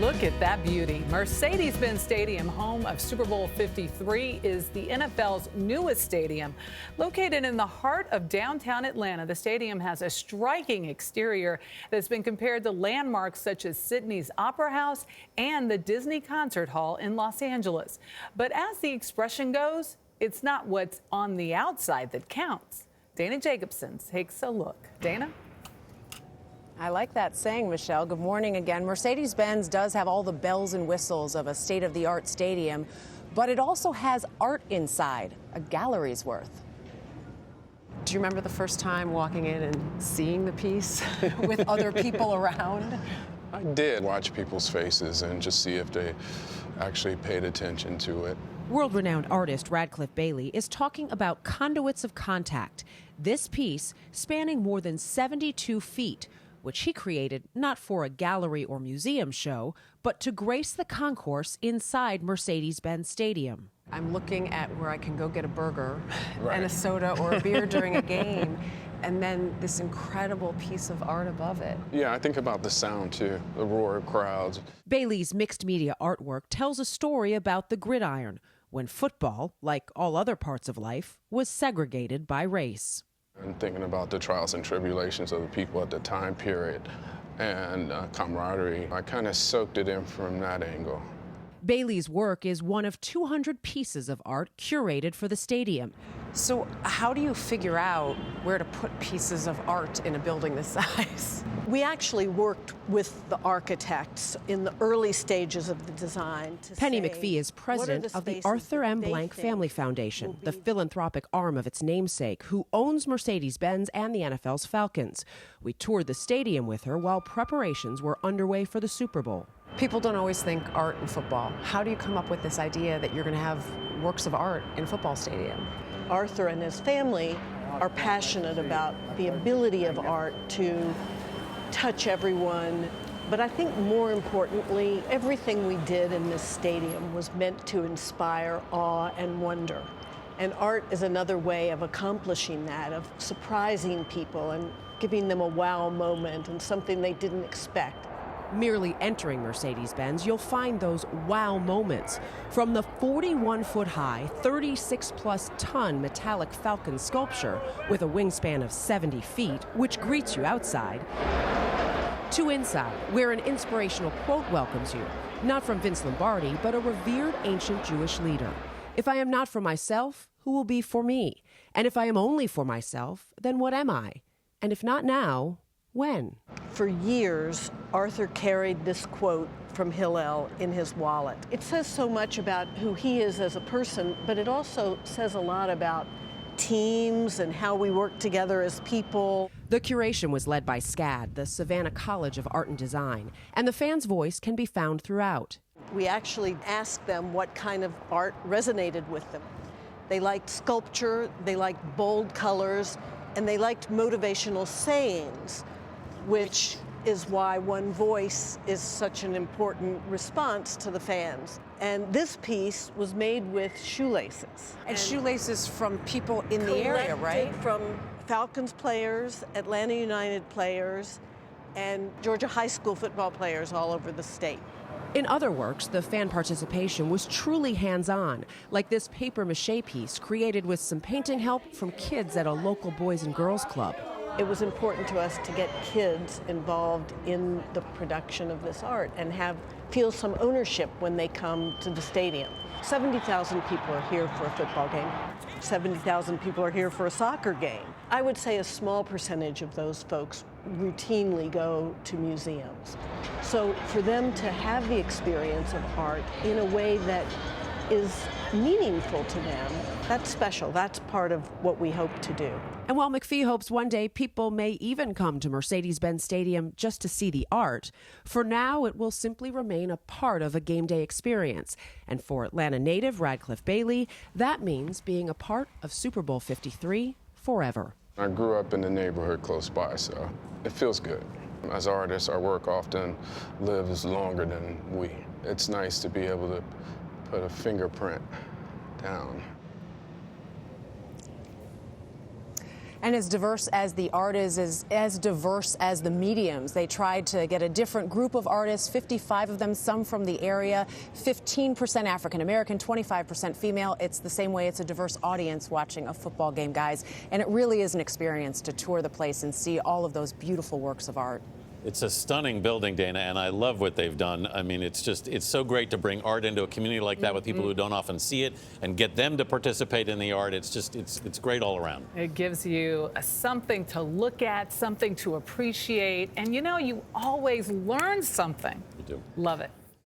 Look at that beauty. Mercedes-Benz Stadium, home of Super Bowl 53, is the NFL's newest stadium. Located in the heart of downtown Atlanta, the stadium has a striking exterior that's been compared to landmarks such as Sydney's Opera House and the Disney Concert Hall in Los Angeles. But as the expression goes, it's not what's on the outside that counts. Dana Jacobson takes a look. Dana? I like that saying, Michelle. Good morning again. Mercedes-Benz does have all the bells and whistles of a state-of-the-art stadium, but it also has art inside, a gallery's worth. Do you remember the first time walking in and seeing the piece with other people around? I did watch people's faces and just see if they actually paid attention to it. World-renowned artist Radcliffe Bailey is talking about conduits of contact. This piece, spanning more than 72 feet, which he created not for a gallery or museum show, but to grace the concourse inside Mercedes-Benz Stadium. I'm looking at where I can go get a burger and a soda or a beer during a game, and then this incredible piece of art above it. Yeah, I think about the sound too, the roar of crowds. Bailey's mixed media artwork tells a story about the gridiron, when football, like all other parts of life, was segregated by race. And thinking about the trials and tribulations of the people at the time period and camaraderie, I kind of soaked it in from that angle. Bailey's work is one of 200 pieces of art curated for the stadium. So how do you figure out where to put pieces of art in a building this size? We actually worked with the architects in the early stages of the design. Penny McPhee is president of the Arthur M. Blank Family Foundation, the philanthropic arm of its namesake, who owns Mercedes-Benz and the NFL's Falcons. We toured the stadium with her while preparations were underway for the Super Bowl. People don't always think art in football. How do you come up with this idea that you're going to have works of art in a football stadium? Arthur and his family are passionate about the ability of art to touch everyone. But I think more importantly, everything we did in this stadium was meant to inspire awe and wonder. And art is another way of accomplishing that, of surprising people and giving them a wow moment and something they didn't expect. Merely entering Mercedes-Benz, you'll find those wow moments. From the 41-foot-high, 36-plus-ton metallic Falcon sculpture with a wingspan of 70 feet, which greets you outside, to inside, where an inspirational quote welcomes you, not from Vince Lombardi, but a revered ancient Jewish leader. If I am not for myself, who will be for me? And if I am only for myself, then what am I? And if not now, when? For years, Arthur carried this quote from Hillel in his wallet. It says so much about who he is as a person, but it also says a lot about teams and how we work together as people. The curation was led by SCAD, the Savannah College of Art and Design, and the fans' voice can be found throughout. We actually asked them what kind of art resonated with them. They liked sculpture, they liked bold colors, and they liked motivational sayings, which is why one voice is such an important response to the fans. And this piece was made with shoelaces. And shoelaces from people in the area, right? From Falcons players, Atlanta United players, and Georgia high school football players all over the state. In other works, the fan participation was truly hands-on, like this papier-mâché piece created with some painting help from kids at a local Boys and Girls Club. It was important to us to get kids involved in the production of this art and feel some ownership when they come to the stadium. 70,000 people are here for a football game. 70,000 people are here for a soccer game. I would say a small percentage of those folks routinely go to museums. So for them to have the experience of art in a way that is meaningful to them, that's special. That's part of what we hope to do. And while McPhee hopes one day people may even come to Mercedes-Benz Stadium just to see the art, for now it will simply remain a part of a game day experience. And for Atlanta native Radcliffe Bailey, that means being a part of Super Bowl 53 forever. I grew up in the neighborhood close by, so it feels good. As artists, our work often lives longer than we. It's nice to be able to put a fingerprint down. And as diverse as the art is as diverse as the mediums. They tried to get a different group of artists, 55 of them, some from the area, 15% African American, 25% female. It's the same way it's a diverse audience watching a football game, guys. And it really is an experience to tour the place and see all of those beautiful works of art. It's a stunning building, Dana, and I love what they've done. I mean, it's so great to bring art into a community like that with people who don't often see it and get them to participate in the art. It's great all around. It gives you something to look at, something to appreciate, and you know, you always learn something. You do. Love it.